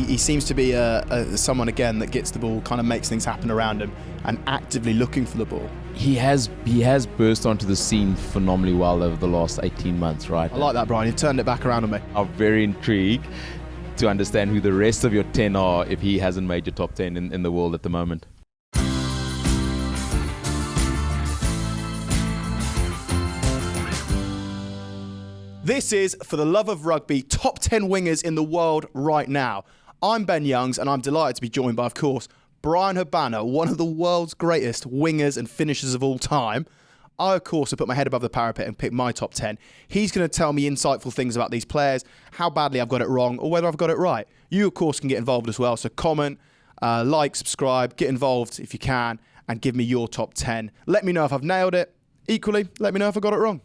he seems to be someone, again, that gets the ball, kind of makes things happen around him and actively looking for the ball. He has burst onto the scene phenomenally well over the last 18 months, right? I like that, Brian. You've turned it back around on me. I'm very intrigued to understand who the rest of your 10 are if he hasn't made your top 10 in the world at the moment. This is For the Love of Rugby, top 10 wingers in the world right now. I'm Ben Youngs, and I'm delighted to be joined by, of course, Bryan Habana, one of the world's greatest wingers and finishers of all time. I, of course, have put my head above the parapet and picked my top 10. He's going to tell me insightful things about these players, how badly I've got it wrong, or whether I've got it right. You, of course, can get involved as well. So comment, like, subscribe, get involved if you can, and give me your top 10. Let me know if I've nailed it. Equally, let me know if I got it wrong.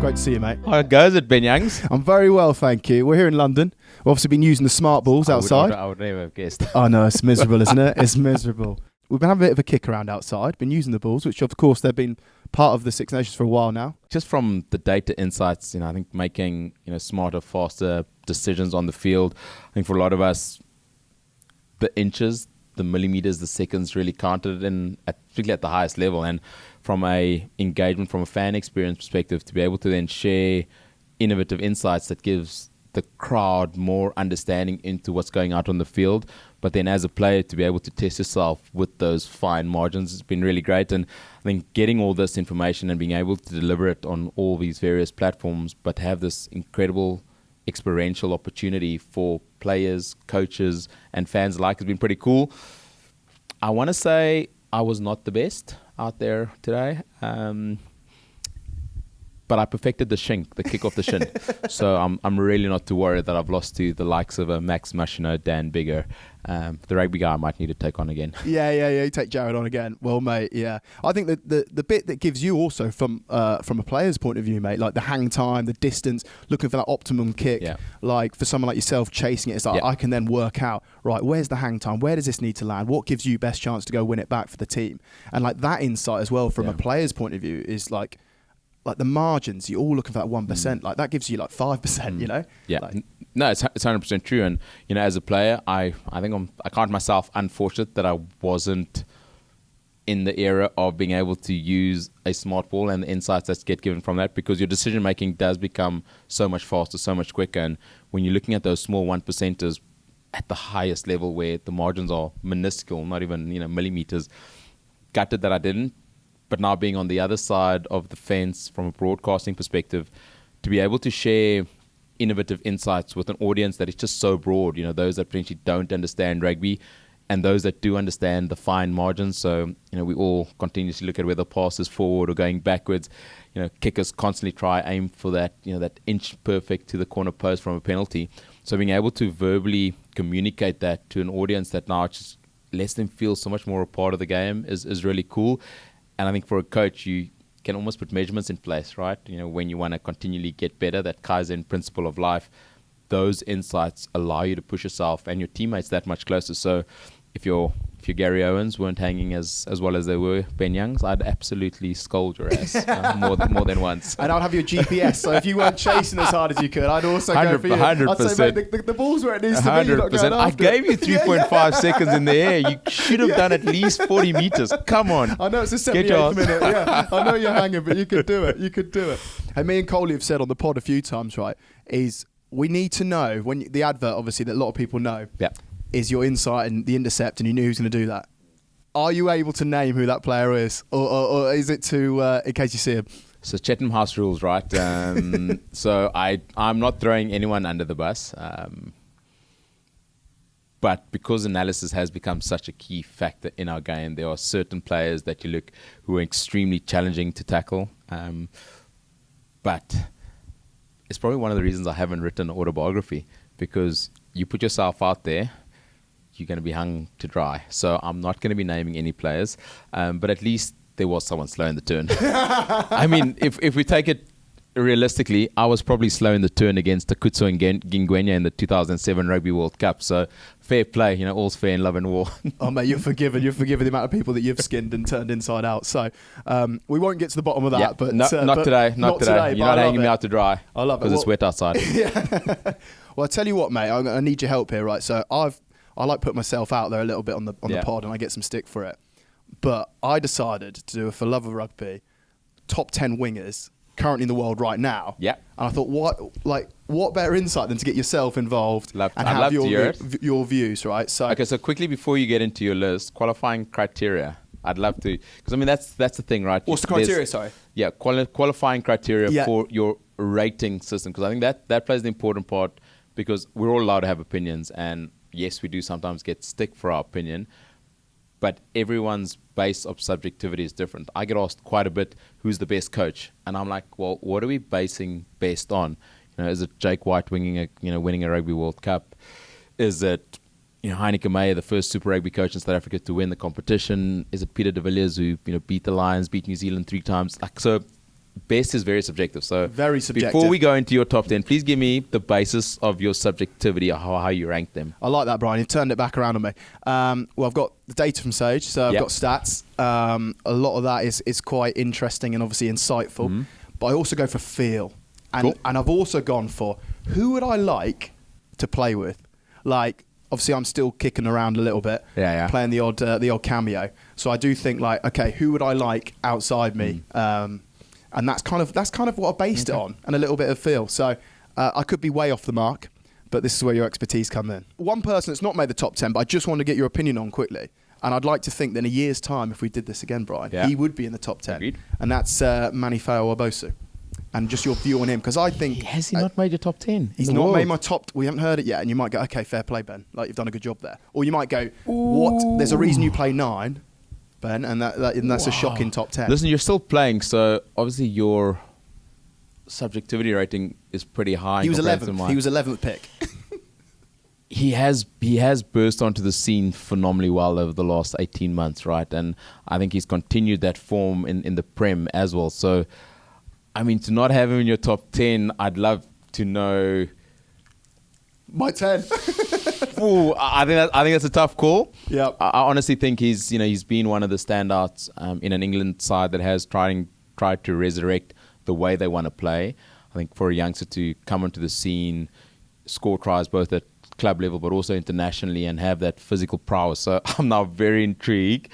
Great to see you, mate. How goes it, Ben Youngs? I'm very well, thank you. We're here in London. We've obviously been using the smart balls outside. I would never have guessed. Oh, no, it's miserable, isn't it? It's miserable. We've been having a bit of a kick around outside, been using the balls, which, of course, they've been part of the Six Nations for a while now. Just from the data insights, I think making smarter, faster decisions on the field. I think for a lot of us, the inches, the millimeters, the seconds really counted in, particularly at the highest level. And from a engagement, from a fan experience perspective, to be able to then share innovative insights that gives the crowd more understanding into what's going out on the field. But then as a player, to be able to test yourself with those fine margins has been really great. And I think getting all this information and being able to deliver it on all these various platforms, but have this incredible experiential opportunity for players, coaches, and fans alike has been pretty cool. I want to say I was not the best out there today, but I perfected the shink, the kick off the shin. So I'm really not too worried that I've lost to the likes of Max Machino, Dan Bigger. The rugby guy I might need to take on again. Yeah. You take Jared on again. Well, mate, yeah. I think that the bit that gives you also from a player's point of view, mate, like the hang time, the distance, looking for that optimum kick, like for someone like yourself chasing it, it's like I can then work out, right, where's the hang time? Where does this need to land? What gives you best chance to go win it back for the team? And like that insight as well from a player's point of view is like the margins, you're all looking for that 1%. Like that gives you like 5%, Yeah. Like, no, it's 100% true. And, as a player, I think I count myself unfortunate that I wasn't in the era of being able to use a smart ball and the insights that get given from that, because your decision making does become so much faster, so much quicker. And when you're looking at those small 1%ers at the highest level where the margins are minuscule, not even, millimeters, gutted that I didn't. But now being on the other side of the fence from a broadcasting perspective, to be able to share innovative insights with an audience that is just so broad, those that potentially don't understand rugby and those that do understand the fine margins. So, we all continuously look at whether pass is forward or going backwards. Kickers constantly try, aim for that, that inch perfect to the corner post from a penalty. So being able to verbally communicate that to an audience that now just lets them feel so much more a part of the game is really cool. And I think for a coach, you can almost put measurements in place, right? When you want to continually get better, that Kaizen principle of life, those insights allow you to push yourself and your teammates that much closer. So if your Gary Owens weren't hanging as well as they were Ben Youngs, I'd absolutely scold your ass more than once. And I'd have your GPS, so if you weren't chasing as hard as you could, I'd also go for you. 100%. I'd say, mate, the ball's where it needs to be. 100%. I gave you 3.5 seconds in the air. You should have done at least 40 meters. Come on. I know it's a 78th minute. Yeah, I know you're hanging, but you could do it. And me and Coley have said on the pod a few times, right, is we need to know, when the advert, obviously, that a lot of people know, is your insight and the intercept, and you knew who's going to do that. Are you able to name who that player is? Or is it too, in case you see him? So Chatham House rules, right? So I'm not throwing anyone under the bus. But because analysis has become such a key factor in our game, there are certain players that you look who are extremely challenging to tackle. But it's probably one of the reasons I haven't written an autobiography, because you put yourself out there, you're going to be hung to dry. So I'm not going to be naming any players, but at least there was someone slow in the turn. I mean, if we take it realistically, I was probably slow in the turn against Takutso and Gingwenya in the 2007 Rugby World Cup. So fair play, all's fair in love and war. Oh, mate, you're forgiven. You're forgiven the amount of people that you've skinned and turned inside out. So we won't get to the bottom of that. But not today. Not today. You're not hanging me out to dry. I love it. Because it's wet outside. Yeah. Well, I tell you what, mate, I need your help here, right? So I like put myself out there a little bit on the pod, and I get some stick for it. But I decided to do a For Love of Rugby top 10 wingers currently in the world right now. Yeah. And I thought, what better insight than to get yourself involved and have your views, right? So okay, so quickly before you get into your list, qualifying criteria. I'd love to, because I mean that's the thing, right? What's the criteria? Sorry. Yeah, qualifying criteria for your rating system, because I think that plays the important part, because we're all allowed to have opinions, and yes, we do sometimes get stick for our opinion, but everyone's base of subjectivity is different. I get asked quite a bit, who's the best coach? And I'm like, well, what are we basing best on? Is it Jake White winning a Rugby World Cup? Is it Heineke Meyer, the first Super Rugby coach in South Africa to win the competition? Is it Peter de Villiers, who beat the Lions, beat New Zealand 3 times? So best is very subjective. So very subjective. Before we go into your top 10, please give me the basis of your subjectivity, or how you rank them. I like that, Brian. You've turned it back around on me. Well, I've got the data from Sage, so I've got stats. A lot of that is quite interesting and obviously insightful. Mm-hmm. But I also go for feel. And I've also gone for who would I like to play with? Like, obviously, I'm still kicking around a little bit, playing the odd cameo. So I do think, like, okay, who would I like outside me? And that's kind of what I based it on, and a little bit of feel. So I could be way off the mark, but this is where your expertise come in. One person that's not made the top 10, but I just want to get your opinion on quickly. And I'd like to think that in a year's time, if we did this again, Brian, he would be in the top 10. Agreed. And that's Manifao Obosu. And just your view on him, because I think... Has he not made your top 10? He's not made my top... We haven't heard it yet, and you might go, okay, fair play, Ben. Like, you've done a good job there. Or you might go, what? There's a reason you play 9, Ben, and that's a shocking top 10. Listen, you're still playing, so obviously your subjectivity rating is pretty high. He was 11th. He was 11th pick. He has burst onto the scene phenomenally well over the last 18 months, right? And I think he's continued that form in the Prem as well. So... I mean, to not have him in your top 10, I'd love to know. My 10. Ooh, I think that's a tough call. Yeah. I honestly think he's been one of the standouts in an England side that has tried to resurrect the way they want to play. I think for a youngster to come onto the scene, score tries both at club level but also internationally, and have that physical prowess. So I'm now very intrigued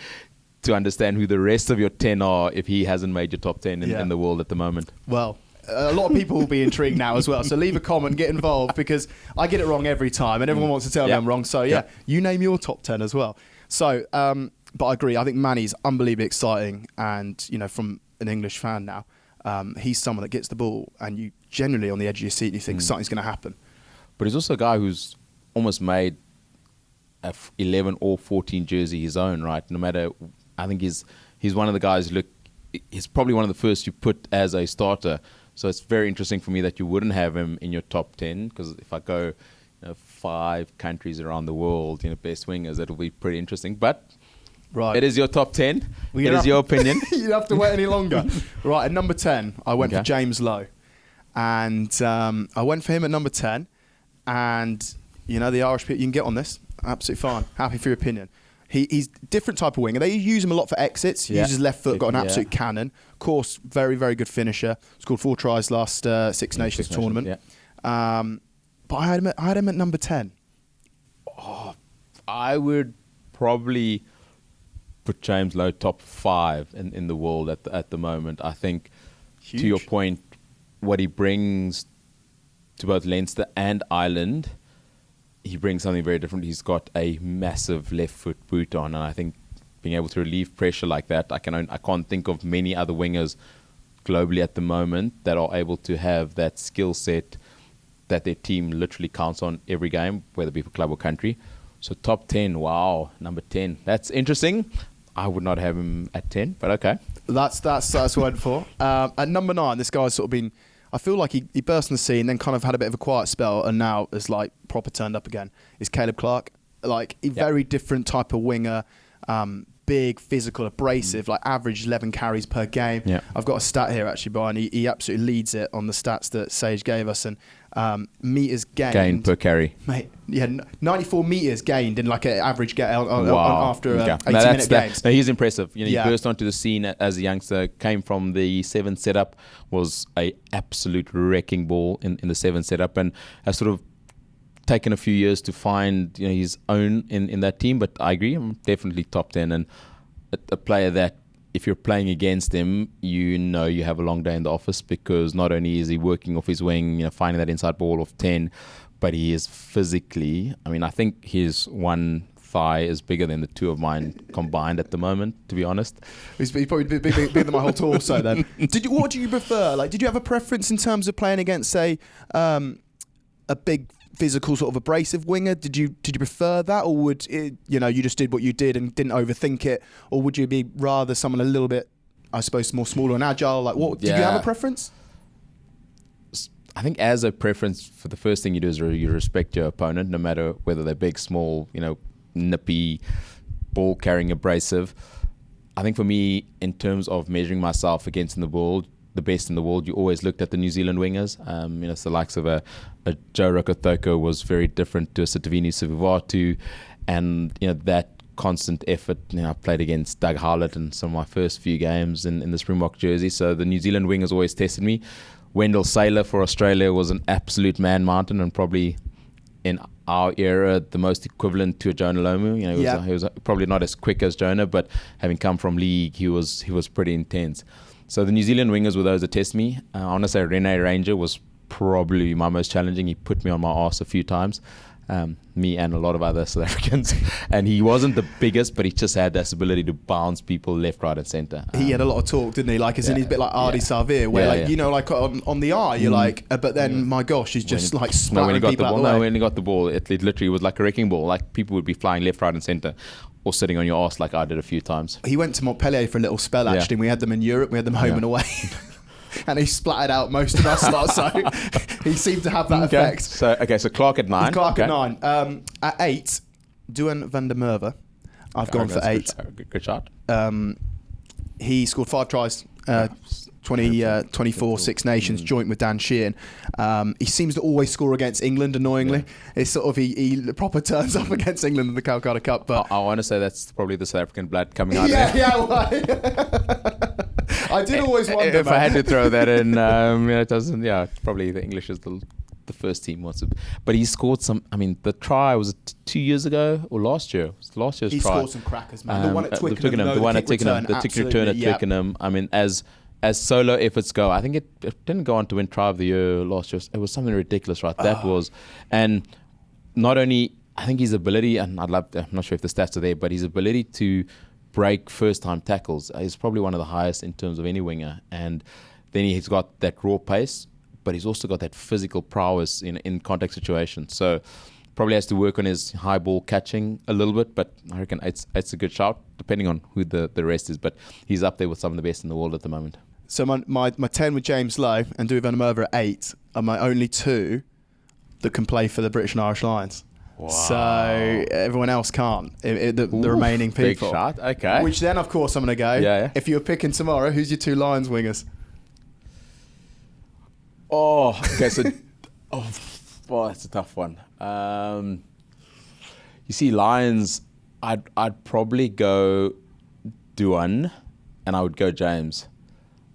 to understand who the rest of your 10 are if he hasn't made your top 10 in the world at the moment. Well, a lot of people will be intrigued now as well. So leave a comment, get involved, because I get it wrong every time and everyone wants to tell me I'm wrong. So you name your top 10 as well. So, but I agree. I think Manny's unbelievably exciting, and from an English fan now, he's someone that gets the ball and you generally on the edge of your seat, you think something's going to happen. But he's also a guy who's almost made a 11 or 14 jersey his own, right? No matter... I think he's one of the guys. Look, he's probably one of the first you put as a starter. So it's very interesting for me that you wouldn't have him in your top 10, because if I go 5 countries around the world, best wingers, that'll be pretty interesting. But it is your top 10. It is your opinion. You don't have to wait any longer. Right, at number 10, I went for James Lowe, and I went for him at number 10. And the Irish people, you can get on this. Absolutely fine. Happy for your opinion. He's different type of winger. They use him a lot for exits. He uses left foot, got an absolute cannon. Of course, very, very good finisher. Scored 4 tries last Six Nations tournament. Yeah. But I had him at number 10. Oh, I would probably put James Lowe top 5 in the world at the moment. I think, to your point, what he brings to both Leinster and Ireland, he brings something very different. He's got a massive left foot boot on, and I think being able to relieve pressure like that, I can't think of many other wingers globally at the moment that are able to have that skill set that their team literally counts on every game, whether it be for club or country. So top 10, wow, number 10. That's interesting. I would not have him at 10, but okay. That's what I went for. At number 9, this guy's sort of been... I feel like he burst on the scene, then kind of had a bit of a quiet spell, and now is like proper turned up again. Is Caleb Clark. Like a very different type of winger, big, physical, abrasive, like average 11 carries per game. Yeah. I've got a stat here actually, Brian. He absolutely leads it on the stats that Sage gave us, and meters gained per carry. Mate, 94 meters gained in like an average after 80-minute games. No, he's impressive. He burst onto the scene as a youngster, came from the 7 setup, was a absolute wrecking ball in the 7 setup, and has sort of taken a few years to find his own in that team, but I agree, I'm definitely top 10 and a player that if you're playing against him, you have a long day in the office because not only is he working off his wing, finding that inside ball of 10, but he is physically, I think his one thigh is bigger than the two of mine combined at the moment, to be honest. He's probably bigger than my whole torso then. What do you prefer? Like, did you have a preference in terms of playing against, say, a big physical sort of abrasive winger? Did you prefer that, or would it, you just did what you did and didn't overthink it, or would you be rather someone a little bit, I suppose, more smaller and agile? Like, what did you have a preference? I think as a preference, for the first thing you do is you respect your opponent, no matter whether they're big, small, nippy, ball carrying, abrasive. I think for me, in terms of measuring myself against the best in the world, you always looked at the New Zealand wingers. So the likes of a Joe Rokotoko was very different to a Sitiveni Sivivatu, and that constant effort. I played against Doug Howlett in some of my first few games in the Springbok jersey, so the New Zealand wingers always tested me. Wendell Saylor for Australia was an absolute man mountain, and probably in our era the most equivalent to a Jonah Lomu. He was probably not as quick as Jonah, but having come from league, he was pretty intense. So the New Zealand wingers were those that test me. I want to say Rene Ranger was probably my most challenging. He put me on my arse a few times, me and a lot of other South Africans. And he wasn't the biggest, but he just had this ability to bounce people left, right, and centre. He had a lot of talk, didn't he? Like, he's a bit like Ardi Savir, where like on the eye, you're like, but then my gosh, he's just like splattering people out the way. When he got the ball, it literally was like a wrecking ball. Like, people would be flying left, right, and centre, or sitting on your arse like I did a few times. He went to Montpellier for a little spell, actually. And we had them in Europe. We had them home and away. And he splattered out most of us lot, so he seemed to have that effect. So Clark at 9. At 9. At 8, Duan van der Merwe. I've gone for 8. Good shot. He scored 5 tries, 24 Six Nations, joint with Dan Sheehan. He seems to always score against England, annoyingly. It's sort of, he proper turns up against England in the Calcutta Cup. But I want to say that's probably the South African blood coming out there. I did always wonder. If I had to throw that in, it doesn't. Yeah, probably the English is the first team. But he scored some. The try was 2 years ago or last year. It was last year's he try. He scored some crackers, man. The one at Twickenham, the one at Twickenham, the kick return at Twickenham. As solo efforts go, I think it didn't go on to win Try of the Year last year. It was something ridiculous, right? That was, and not only I think his ability, and I'm not sure if the stats are there, but his ability to break first-time tackles is probably one of the highest in terms of any winger. And then he's got that raw pace, but he's also got that physical prowess in contact situations. So probably has to work on his high ball catching a little bit, but I reckon it's a good shout, depending on who the rest is. But he's up there with some of the best in the world at the moment. So my 10 with James Lowe and Duan van der Merwe at 8 are my only 2 that can play for the British and Irish Lions. Wow. So everyone else can't. The remaining people. Big shot. Okay. Which then, of course, I'm going to go. Yeah. If you were picking tomorrow, who's your 2 Lions wingers? Oh, okay. So, that's a tough one. You see, Lions, I'd probably go Duan, and I would go James.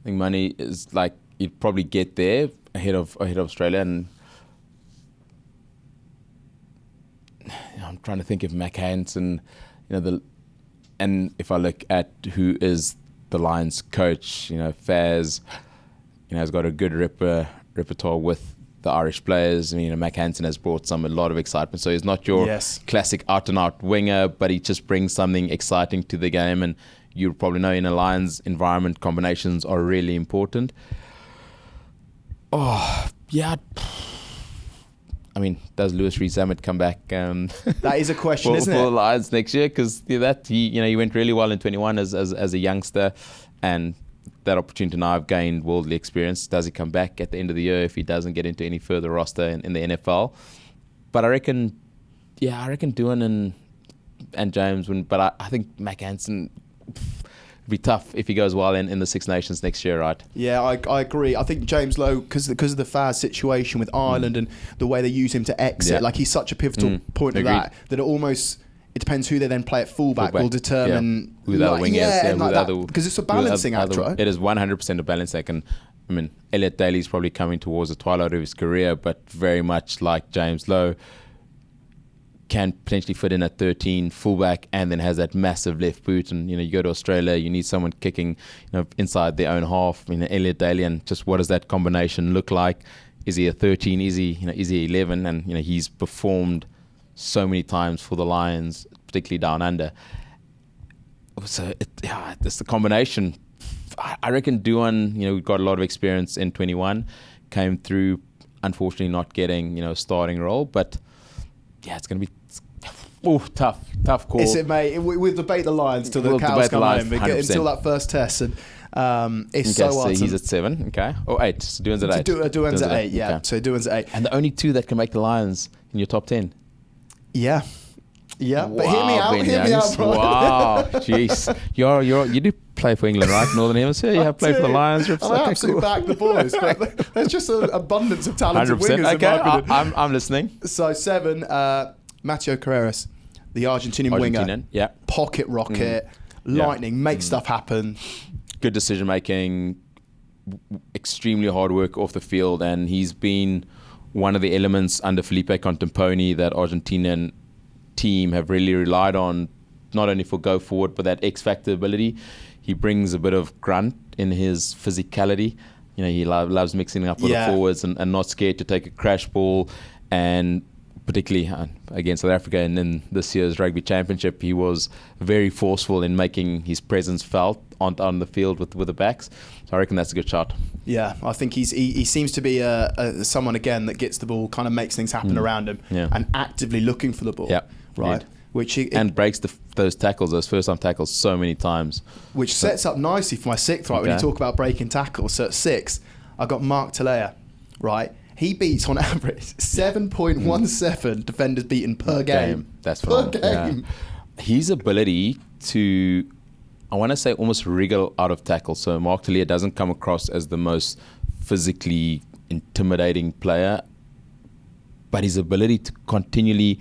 I think money is like you'd probably get there ahead of Australia, and I'm trying to think of Mac Hansen, and if I look at who is the Lions coach, Faz, has got a good repertoire with the Irish players. Mac Hansen has brought a lot of excitement. So he's not your classic out-and-out winger, but he just brings something exciting to the game. And you probably know in a Lions environment, combinations are really important. Oh, yeah. Does Lewis Rees-Zammit come back? That is a question, isn't it? For the Lions next year, because he went really well in 21 as a youngster, and that opportunity now I've gained worldly experience. Does he come back at the end of the year if he doesn't get into any further roster in the NFL? But I reckon Duan and James win. But I think Mac Hansen would be tough if he goes well in the Six Nations next year, right? Yeah, I agree. I think James Lowe, because of the Faz situation with Ireland and the way they use him to exit, like he's such a pivotal point of that it almost... It depends who they then play at fullback will determine who the other wing is. Because it's a balancing act, right? It is 100% a balancing act. And Elliot Daly's probably coming towards the twilight of his career, but very much like James Lowe, can potentially fit in at 13, fullback, and then has that massive left boot. And you go to Australia, you need someone kicking, inside their own half. Elliot Daly, and just what does that combination look like? Is he a 13? Is he 11? And he's performed so many times for the Lions, particularly down under. So it's the combination. I reckon Duan, we've got a lot of experience in 21, came through, unfortunately not getting a starting role, but it's going to be tough call. Is it, mate? We'll debate the Lions till the cows come home. Until that first test, and it's so hard. So he's at 7, okay, or 8. So Duan's at 8. Duan's at 8, yeah. Okay. So Duan's at 8, and the only 2 that can make the Lions in your top 10. Yeah. Yeah, wow, but hear me out, bro. Wow, jeez, you do play for England, right? Northern Hemisphere, you have played for the Lions. I absolutely back the boys, but there's just an abundance of talented 100%. wingers. Okay, I'm listening. So 7, Mateo Carreras, the Argentinian winger, yeah, pocket rocket, lightning, make stuff happen. Good decision making, extremely hard work off the field, and he's been one of the elements under Felipe Contamponi that Argentinian team have really relied on, not only for go forward, but that X-factor ability. He brings a bit of grunt in his physicality. He loves mixing up with the forwards and not scared to take a crash ball. And particularly against South Africa and in this year's Rugby Championship, he was very forceful in making his presence felt on the field with the backs. So I reckon that's a good shot. Yeah, I think he seems to be someone, again, that gets the ball, kind of makes things happen around him, and actively looking for the ball. Yeah. Right, and breaks those tackles, those first-time tackles, so many times. Which sets up nicely for my 6th, right? Okay. When you talk about breaking tackles. So at 6, I got Mark Talea, right? He beats, on average, 7.17 defenders beaten per game. That's phenomenal. Per game. Yeah. His ability to, I want to say, almost wriggle out of tackle. So Mark Talea doesn't come across as the most physically intimidating player, but his ability to continually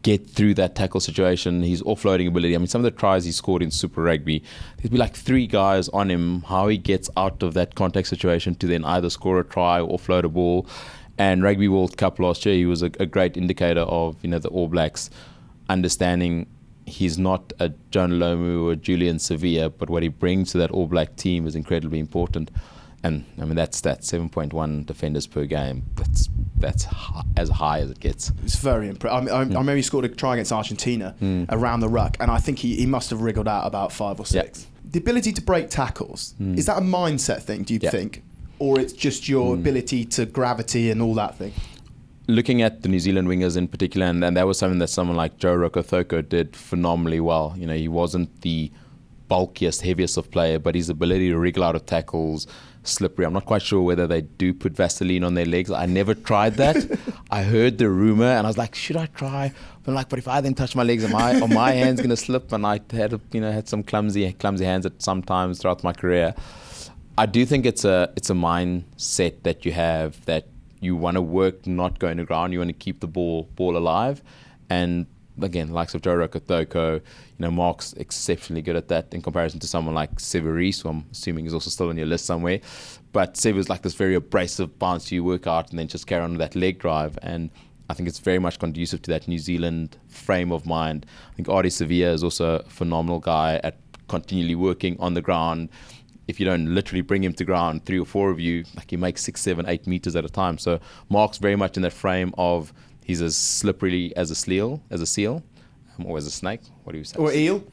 get through that tackle situation, his offloading ability. I mean, some of the tries he scored in Super Rugby, there'd be like 3 guys on him, how he gets out of that contact situation to then either score a try or offload a ball. And Rugby World Cup last year, he was a great indicator of, the All Blacks understanding he's not a John Lomu or Julian Sevilla, but what he brings to that All Black team is incredibly important. And I mean, that's 7.1 defenders per game. That's as high as it gets. It's very impressive. I remember he scored a try against Argentina around the ruck, and I think he must have wriggled out about 5 or 6. Yep. The ability to break tackles, is that a mindset thing, do you think? Or it's just your ability to gravity and all that thing? Looking at the New Zealand wingers in particular, and that was something that someone like Joe Rokothoko did phenomenally well. He wasn't the bulkiest, heaviest of player, but his ability to wriggle out of tackles, slippery. I'm not quite sure whether they do put Vaseline on their legs. I never tried that. I heard the rumor and I was like, should I try? But if I then touch my legs, are my hands going to slip? And I had some clumsy hands at some times throughout my career. I do think it's a mindset that you have, that you want to work not going to ground. You want to keep the ball alive. And again, likes of Joe Rokothoko, Mark's exceptionally good at that in comparison to someone like Severis, who I'm assuming is also still on your list somewhere. But Sever's like this very abrasive, bouncy workout and then just carry on with that leg drive. And I think it's very much conducive to that New Zealand frame of mind. I think Ardie Sevilla is also a phenomenal guy at continually working on the ground. If you don't literally bring him to ground, 3 or 4 of you, like, he makes 6, 7, 8 meters at a time. So Mark's very much in that frame of, he's as slippery as a seal, or as a snake. What do you say? Or eel,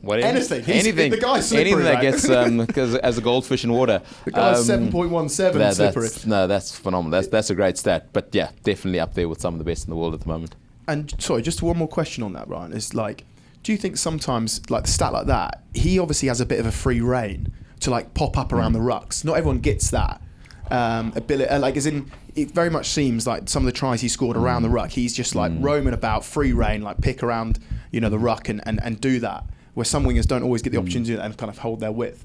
whatever. Anything. The guy's slippery, anything that right? gets because as a goldfish in water. The guy's 7.17 slippery. That's phenomenal. That's a great stat. But yeah, definitely up there with some of the best in the world at the moment. And sorry, just one more question on that, Ryan. It's like, do you think sometimes, like the stat like that, he obviously has a bit of a free rein to like pop up around the rucks? Not everyone gets that ability. Like, as in, it very much seems like some of the tries he scored around the ruck, he's just like roaming about, free rein, like pick around, the ruck and do that. Where some wingers don't always get the opportunity to do that and kind of hold their width.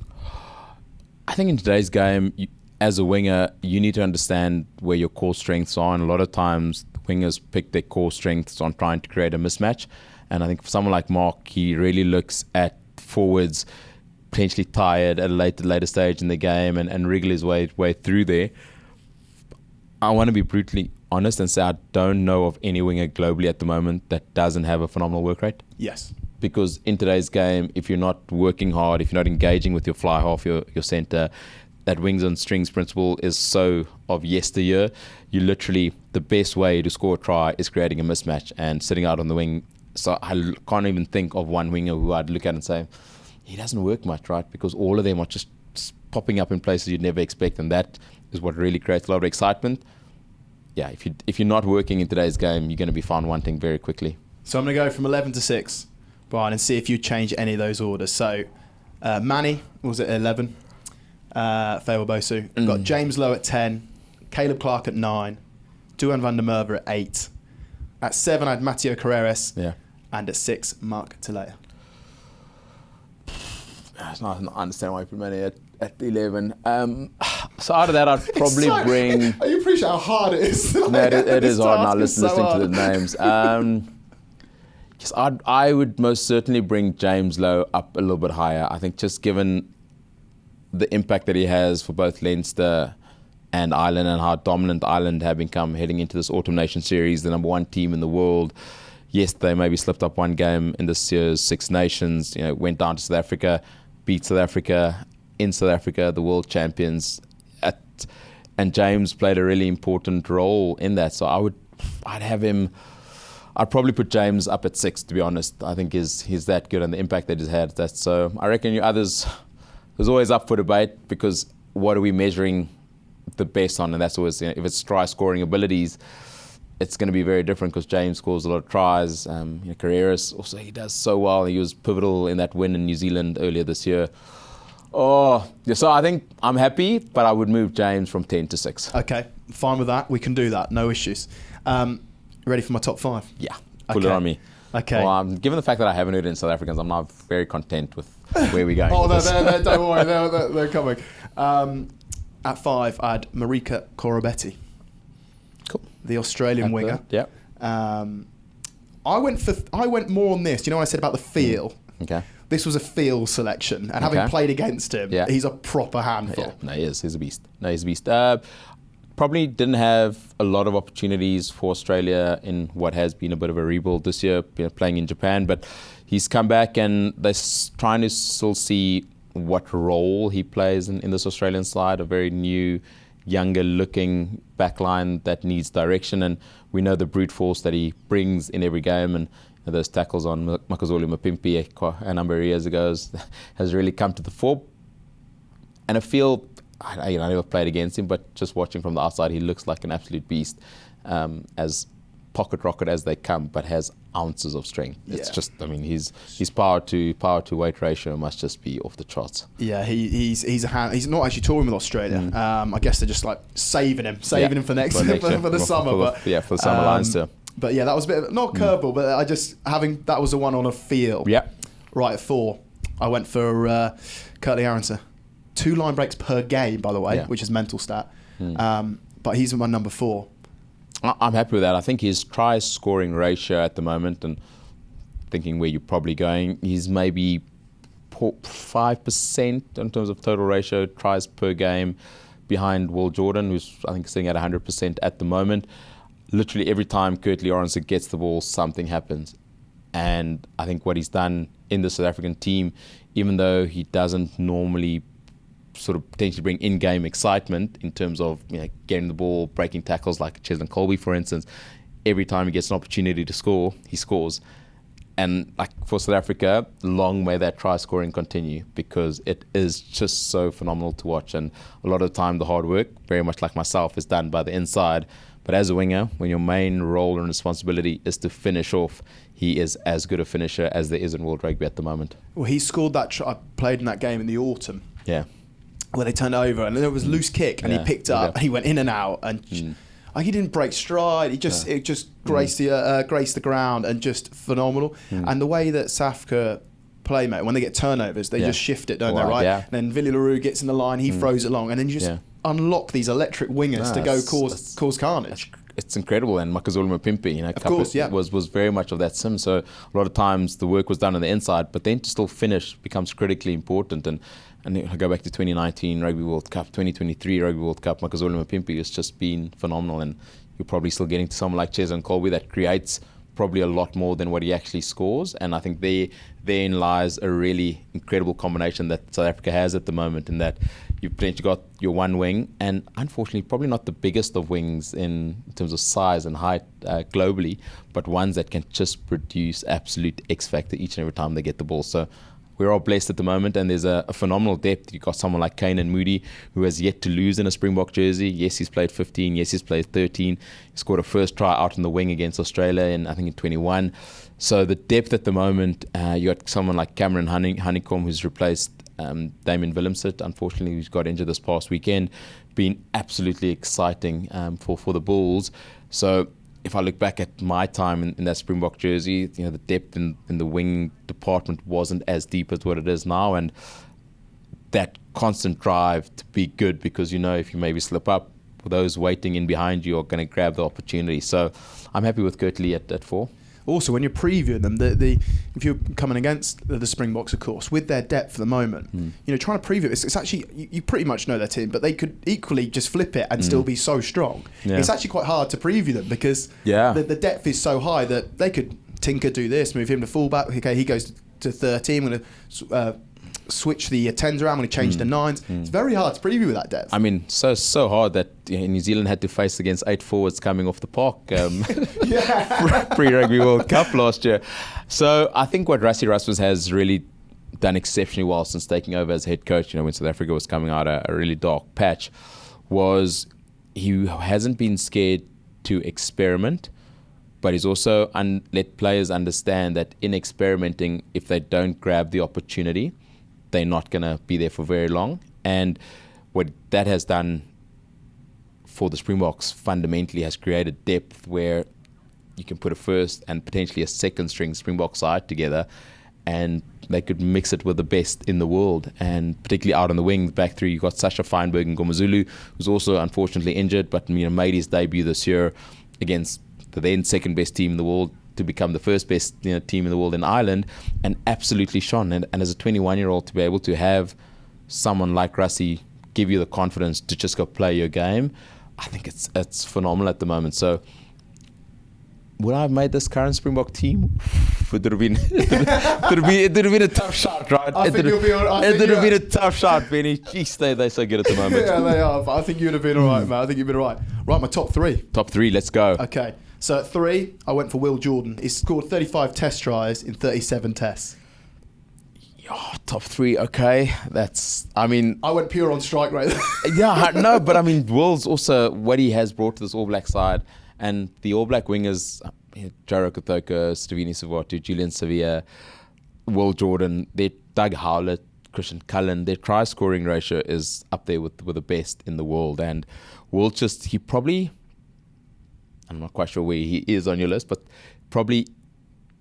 I think in today's game, as a winger, you need to understand where your core strengths are. And a lot of times, wingers pick their core strengths on trying to create a mismatch. And I think for someone like Mark, he really looks at forwards potentially tired at a later stage in the game and wriggle his way through there. I want to be brutally honest and say I don't know of any winger globally at the moment that doesn't have a phenomenal work rate. Yes. Because in today's game, if you're not working hard, if you're not engaging with your fly half, your centre, that wings and strings principle is so of yesteryear. You literally, the best way to score a try is creating a mismatch and sitting out on the wing. So I can't even think of one winger who I'd look at and say, he doesn't work much, right? Because all of them are just popping up in places you'd never expect, and that is what really creates a lot of excitement. Yeah, if you're not working in today's game, you're going to be found wanting very quickly. So I'm going to go from 11 to 6, Brian, and see if you change any of those orders. So Manny was at 11, Fable Bosu. We've got James Lowe at 10, Caleb Clark at 9, Duan van der Merwe at 8. At 7, I had Matteo Carreras. Yeah. And at 6, Mark Talea. It's not, I understand why you put Manny at 11. So out of that, I'd probably bring... You appreciate how hard it is. No, it is hard now listening to the names. Yes, I would most certainly bring James Lowe up a little bit higher. I think just given the impact that he has for both Leinster and Ireland and how dominant Ireland have become heading into this Autumn Nation Series, the number 1 team in the world. Yes, they maybe slipped up one game in this year's Six Nations, went down to South Africa, beat South Africa in South Africa, the world champions. And James played a really important role in that. So I'd probably put James up at 6, to be honest. I think he's that good and the impact that he's had. So I reckon you others, there's always up for debate because what are we measuring the best on? And that's always, if it's try scoring abilities, it's going to be very different because James scores a lot of tries. Carreras also, he does so well. He was pivotal in that win in New Zealand earlier this year. So I think I'm happy, but I would move James from 10 to 6. Okay, fine with that. We can do that. No issues. Ready for my top 5? Yeah, pull it on me. Okay. Well, given the fact that I haven't heard it in South Africans, I'm now very content with where we're going. Don't worry, they're coming. At 5, I had Marika Koroibete. Cool. The Australian winger. Yeah. I went more on this. You know what I said about the feel? Okay. This was a feel selection, and having played against him, he's a proper handful. Yeah. No, he is. He's a beast. Probably didn't have a lot of opportunities for Australia in what has been a bit of a rebuild this year, playing in Japan, but he's come back and they're trying to still see what role he plays in this Australian side, a very new, younger looking backline that needs direction, and we know the brute force that he brings in every game, and those tackles on Makazole Mapimpi a number of years ago has really come to the fore. And I feel, I never played against him, but just watching from the outside, he looks like an absolute beast, as pocket rocket as they come, but has ounces of strength. It's just, his power to weight ratio must just be off the charts. Yeah, he's a hand. He's not actually touring with Australia. I guess they're just like saving him for the summer. For the summer lines too. But yeah, that was a bit of, not curveball, but I just that was the one on a feel. Yeah. Right, at 4, I went for Curtly Aronson. 2 line breaks per game, by the way, which is mental stat. But he's my number 4. I'm happy with that. I think his try scoring ratio at the moment, and thinking where you're probably going, he's maybe 5% in terms of total ratio tries per game behind Will Jordan, who's I think sitting at 100% at the moment. Literally every time Curtly Aronson gets the ball, something happens. And I think what he's done in the South African team, even though he doesn't normally sort of potentially bring in-game excitement in terms of getting the ball, breaking tackles like Cheslin Kolbe, for instance, every time he gets an opportunity to score, he scores. And like for South Africa, long may that try scoring continue, because it is just so phenomenal to watch. And a lot of the time, the hard work, very much like myself, is done by the inside. But as a winger, when your main role and responsibility is to finish off, he is as good a finisher as there is in World Rugby at the moment. Well, he scored that I played in that game in the autumn. Yeah. Where they turned over and there was a loose kick and he picked up and he went in and out and he didn't break stride. He just it just graced the ground and just phenomenal. And the way that Safka play, mate, when they get turnovers, they just shift it, don't they? Right. Yeah. And then Villy Leroux gets in the line, he throws it long, and then you just unlock these electric wingers to go cause carnage. It's incredible. And Makazole Mapimpi, was very much of that sim. So a lot of times the work was done on the inside, but then to still finish becomes critically important. And I go back to 2019 Rugby World Cup, 2023 Rugby World Cup, Makazole Mapimpi has just been phenomenal. And you're probably still getting to someone like Cheslin Kolbe that creates probably a lot more than what he actually scores. And I think therein lies a really incredible combination that South Africa has at the moment, in that you've potentially got your one wing, and unfortunately probably not the biggest of wings in terms of size and height globally, but ones that can just produce absolute X factor each and every time they get the ball. So we're all blessed at the moment, and there's a phenomenal depth. You've got someone like Kane and Moody, who has yet to lose in a Springbok jersey. Yes, he's played 15. Yes, he's played 13. He scored a first try out on the wing against Australia I think in 21. So the depth at the moment, you got someone like Cameron Honeycomb, who's replaced Damien Willemsit. Unfortunately, who's got injured this past weekend. Been absolutely exciting for the Bulls. So if I look back at my time in that Springbok jersey, the depth in the wing department wasn't as deep as what it is now, and that constant drive to be good, because if you maybe slip up, those waiting in behind you are going to grab the opportunity. So I'm happy with Kirtley at 4. Also, when you're previewing them, if you're coming against the Springboks, of course, with their depth at the moment, trying to preview it's actually, you pretty much know their team, but they could equally just flip it and still be so strong. Yeah. It's actually quite hard to preview them, because the depth is so high that they could Tinker do this, move him to fullback. Okay, he goes to 13. I'm going to switch the 10s around. I'm going to change the 9s. It's very hard to preview with that depth. I mean, so hard that New Zealand had to face against 8 forwards coming off the park pre-Rugby World Cup last year. So I think what Rassie Erasmus has really done exceptionally well since taking over as head coach, when South Africa was coming out a really dark patch, was he hasn't been scared to experiment, but he's also let players understand that in experimenting, if they don't grab the opportunity, they're not going to be there for very long. And what that has done for the Springboks fundamentally has created depth where you can put a first and potentially a second string Springbok side together, and they could mix it with the best in the world. And particularly out on the wing, back three, you've got Sasha Feinberg and Ngomazulu, who's also unfortunately injured, but made his debut this year against the then second best team in the world to become the first best team in the world in Ireland, and absolutely shone. And as a 21-year-old, to be able to have someone like Rassie give you the confidence to just go play your game, I think it's phenomenal at the moment. So would I have made this current Springbok team? It would have been a tough shot, right? It would have been a tough shot, Benny. Jeez, they're so good at the moment. Yeah, they are. But I think you'd have been all right, man. I think you'd been all right. Right, my top 3. Top 3, let's go. Okay. So at 3, I went for Will Jordan. He's scored 35 test tries in 37 tests. Oh, top 3, okay. I went pure on strike rate. Yeah, no, but Will's also what he has brought to this All Black side, and the All Black wingers, Jaro Kotoko, Stevini Savatu, Julian Sevilla, Will Jordan, Doug Howlett, Christian Cullen, their try scoring ratio is up there with the best in the world. And Will I'm not quite sure where he is on your list, but probably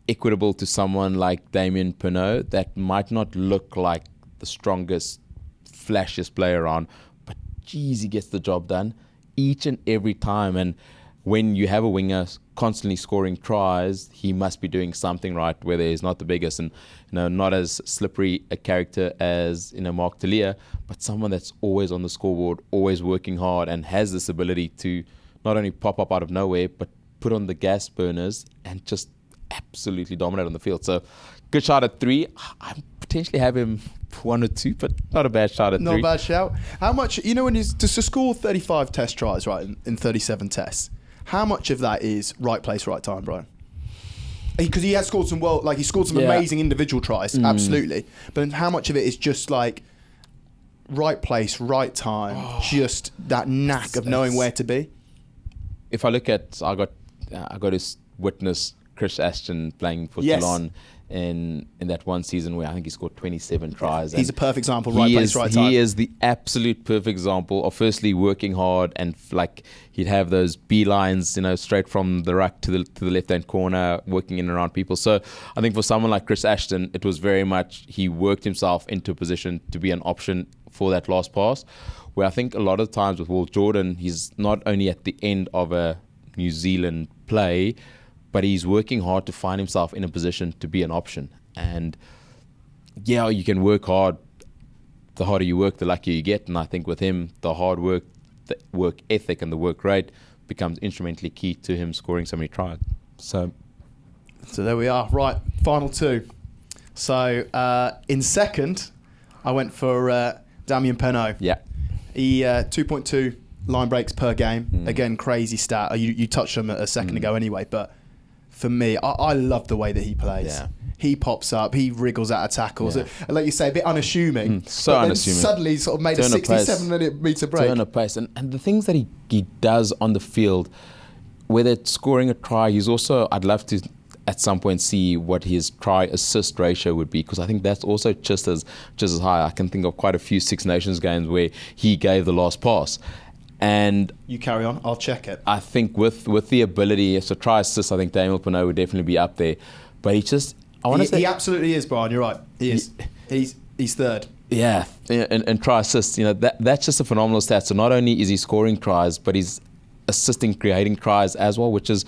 equitable to someone like Damien Penaud, that might not look like the strongest, flashiest player around, but geez, he gets the job done each and every time. And when you have a winger constantly scoring tries, he must be doing something right, whether he's not the biggest and not as slippery a character as Mark Talia, but someone that's always on the scoreboard, always working hard, and has this ability to not only pop up out of nowhere, but put on the gas burners and just absolutely dominate on the field. So good shot at 3. I potentially have him 1 or 2, but not a bad shot at 3. Not a bad shout. How much, when he's to score 35 test tries, right, in 37 tests, how much of that is right place, right time, Brian? Because he has scored some amazing individual tries, absolutely. But how much of it is just like right place, right time, just that knack of knowing where to be? If I look at, I got to witness Chris Ashton playing for Toulon in that one season where I think he scored 27 tries. He's a perfect example, right place, right time. He is the absolute perfect example of firstly working hard, and he'd have those beelines, straight from the ruck to the left-hand corner, working in and around people. So I think for someone like Chris Ashton, it was very much he worked himself into a position to be an option for that last pass, where I think a lot of times with Will Jordan, he's not only at the end of a New Zealand play, but he's working hard to find himself in a position to be an option. And yeah, you can work hard. The harder you work, the luckier you get. And I think with him, the hard work, the work ethic and the work rate becomes instrumentally key to him scoring so many tries. So there we are. Right, final two. So in second, I went for Damien Penaud. yeah, He 2.2 line breaks per game. Again, crazy stat. You touched on it a second ago anyway, but for me, I love the way that he plays. Yeah. He pops up, he wriggles out of tackles. Yeah. And like you say, a bit unassuming. So but then unassuming. suddenly sort of made a 67-metre break. Turn a pace. And the things that he does on the field, whether it's scoring a try, he's also, I'd love to at some point see what his try assist ratio would be, because I think that's also just as high. I can think of quite a few Six Nations games where he gave the last pass. And you carry on, I'll check it. I think with the ability, so try assist, I think Damien Penaud would definitely be up there. But He absolutely is, Brian. You're right. He is. He's third. Yeah, and try assist. That's just a phenomenal stat. So not only is he scoring tries, but he's assisting, creating tries as well, which is,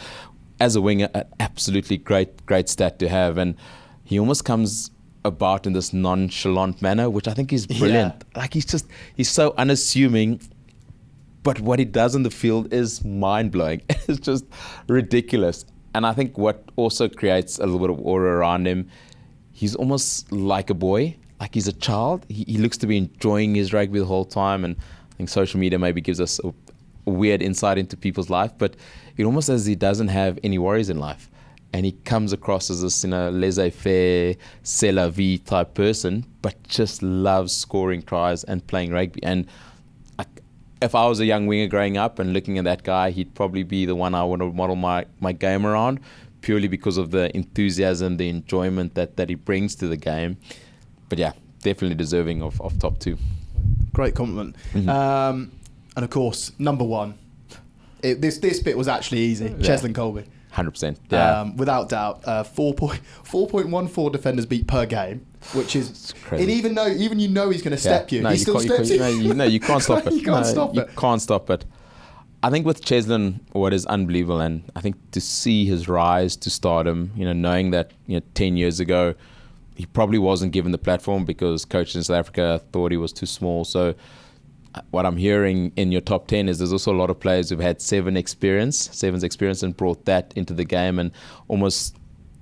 as a winger, an absolutely great stat to have. And he almost comes about in this nonchalant manner, which I think is brilliant. Yeah. Like he's so unassuming. But what he does on the field is mind-blowing. It's just ridiculous. And I think what also creates a little bit of aura around him, he's almost like a boy, like he's a child. He looks to be enjoying his rugby the whole time. And I think social media maybe gives us a weird insight into people's life, but it almost as he doesn't have any worries in life. And he comes across as this, laissez-faire, c'est la vie type person, but just loves scoring tries and playing rugby. And if I was a young winger growing up and looking at that guy, he'd probably be the one I want to model my game around, purely because of the enthusiasm, the enjoyment that he brings to the game. But yeah, definitely deserving of top two. Great compliment. And of course, number one. This bit was actually easy. Yeah. Cheslin Kolbe. 100%. Yeah. Without doubt. 4.14 defenders beat per game, which is... crazy. And even he's going to step you. No, he still steps you. You can't stop it. You can't stop it. You can't stop it. I think with Cheslin, what is unbelievable, and I think to see his rise to stardom, knowing that 10 years ago, he probably wasn't given the platform because coaches in South Africa thought he was too small. So what I'm hearing in your top 10 is there's also a lot of players who've had sevens experience and brought that into the game and almost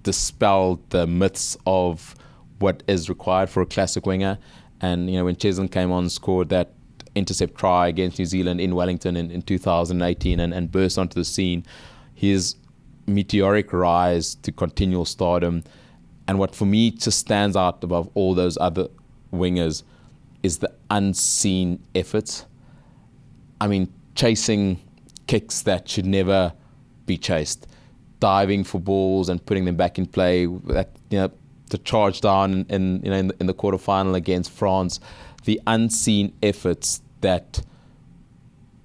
dispelled the myths of what is required for a classic winger. And when Cheslin came on, scored that intercept try against New Zealand in Wellington in 2018 and burst onto the scene, his meteoric rise to continual stardom, and what for me just stands out above all those other wingers is the unseen efforts. I mean, chasing kicks that should never be chased, diving for balls and putting them back in play. That the charge down in the quarterfinal against France, the unseen efforts that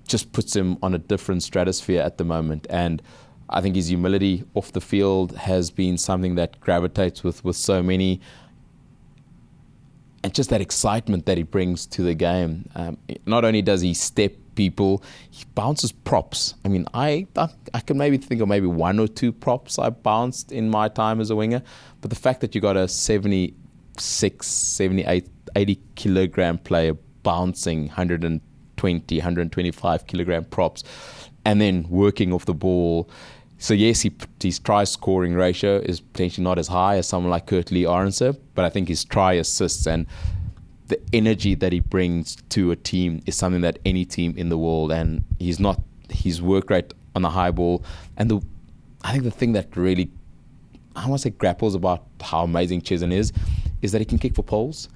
just puts him on a different stratosphere at the moment. And I think his humility off the field has been something that gravitates with so many. And just that excitement that he brings to the game. Not only does he step people, he bounces props. I mean, I can maybe think of maybe one or two props I bounced in my time as a winger. But the fact that you got a 76, 78, 80 kilogram player bouncing 120, 125 kilogram props and then working off the ball. So yes, his try-scoring ratio is potentially not as high as someone like Kurt Lee Arendse, but I think his try assists and the energy that he brings to a team is something that any team in the world, and his work rate on the high ball, and I think the thing that really, I want to say grapples about how amazing Cheslin is that he can kick for poles.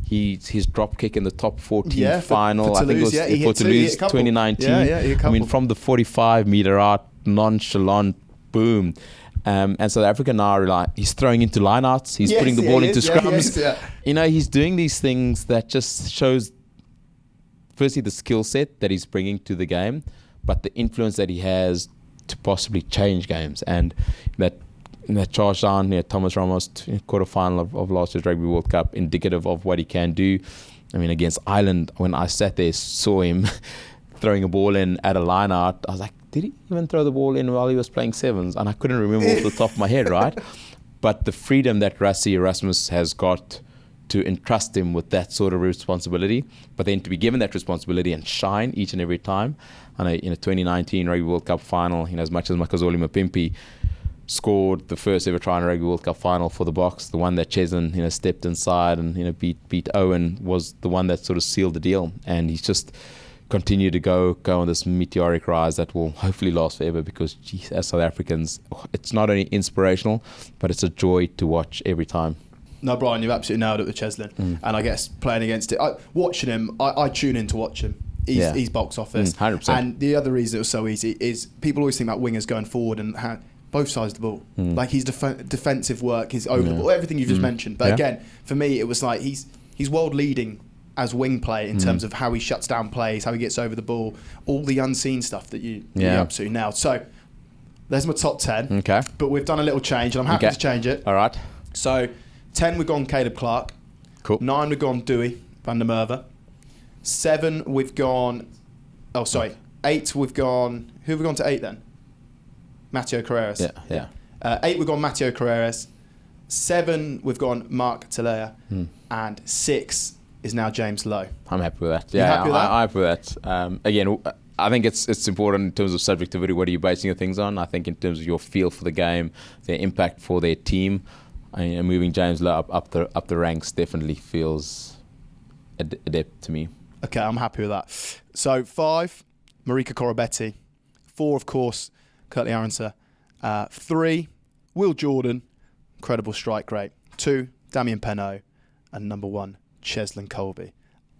His drop kick in the top 14 final, for Toulouse, I think it was for Toulouse 2019. I mean, from the 45 meter out, nonchalant, boom. And South Africa now he's throwing into lineouts, he's putting the ball into scrums. He's doing these things that just shows, firstly, the skill set that he's bringing to the game, but the influence that he has to possibly change games. And that charge down Thomas Ramos quarterfinal of last year's Rugby World Cup, indicative of what he can do. I mean, against Ireland, when I sat there, saw him throwing a ball in at a line out, I was like, did he even throw the ball in while he was playing sevens? And I couldn't remember off the top of my head, right? But the freedom that Rassie Erasmus has got to entrust him with that sort of responsibility, but then to be given that responsibility and shine each and every time. I know, 2019 Rugby World Cup final, as much as Makazole Mapimpi scored the first ever try in a Rugby World Cup final for the Boks, the one that Cheslin, stepped inside and, beat Owen, was the one that sort of sealed the deal. And he's just continued to go on this meteoric rise that will hopefully last forever, because, geez, as South Africans, it's not only inspirational, but it's a joy to watch every time. No, Brian, you've absolutely nailed it with Cheslin. And I guess playing against it, watching him, I tune in to watch him. He's box office. 100%. And the other reason it was so easy is people always think about wingers going forward and both sides of the ball. Like his defensive work, his over the ball, everything you've just mentioned. But again, for me, it was like he's world leading as wing play in terms of how he shuts down plays, how he gets over the ball, all the unseen stuff that you absolutely nailed. So there's my top 10. Okay. But we've done a little change, and I'm happy to change it. All right. So 10 we've gone Caleb Clark. Cool. 9 we've gone Dewey van der Merwe. 7 we've gone. 8 we've gone. Who have we gone to 8 then? Matteo Carreras. Yeah. 8 we've gone Matteo Carreras. 7 we've gone Mark Talea. And 6 is now James Lowe. I'm happy with that. You happy with that? I'm happy with that. Again, I think it's important in terms of subjectivity. What are you basing your things on? I think in terms of your feel for the game, their impact for their team, and moving James Lowe up the ranks definitely feels adept to me. Okay, I'm happy with that. So 5, Marika Korobetti. 4, of course, Curtly Aronson. 3, Will Jordan, incredible strike rate. 2, Damien Penaud, and number 1, Cheslin Kolbe.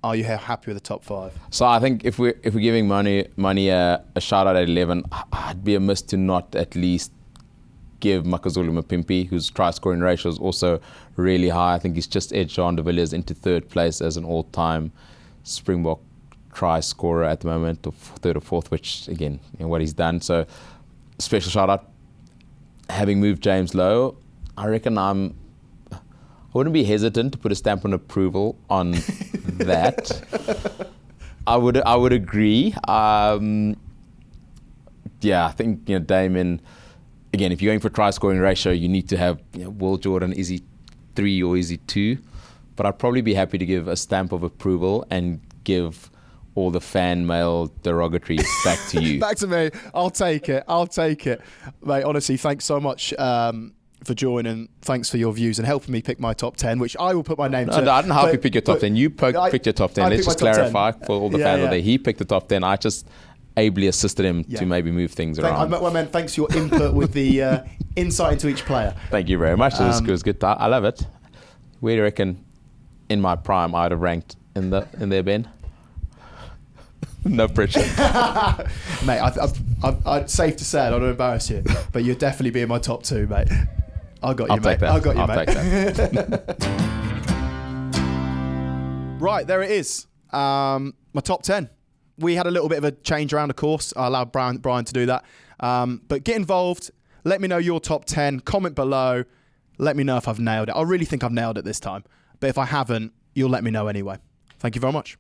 Are you happy with the top 5? So I think if we're giving money a shout out at 11, I'd be amiss to not at least give Makazole Mapimpi, whose try scoring ratio is also really high. I think he's just edged Jean de Villiers into 3rd place as an all-time Springbok try scorer at the moment, or 3rd or 4th, which again, what he's done. So special shout out. Having moved James Lowe, I reckon I wouldn't be hesitant to put a stamp on approval on that. I would agree. I think Damien. Again, if you're going for try scoring ratio, you need to have Will Jordan. Is he 3 or is he 2? But I'd probably be happy to give a stamp of approval and give all the fan mail derogatories back to you. Back to me. I'll take it. Mate, honestly, thanks so much for joining. Thanks for your views and helping me pick my top 10, which I will put my name to. No, I didn't help you pick your top 10. You picked your top 10. Let's just clarify for all the fans out there. He picked the top 10. I just ably assisted him to maybe move things around. I meant thanks for your input with the insight into each player. Thank you very much. It was good. I love it. Where do you reckon in my prime I'd have ranked in there, Ben? No pressure. Mate, I'd safe to say, I don't want to embarrass you, but you'll definitely be in my top 2, mate. I got you, mate. I got you, mate. Take that. Right, there it is. My top 10. We had a little bit of a change around, of course. I allowed Brian to do that. But get involved. Let me know your top 10. Comment below. Let me know if I've nailed it. I really think I've nailed it this time. But if I haven't, you'll let me know anyway. Thank you very much.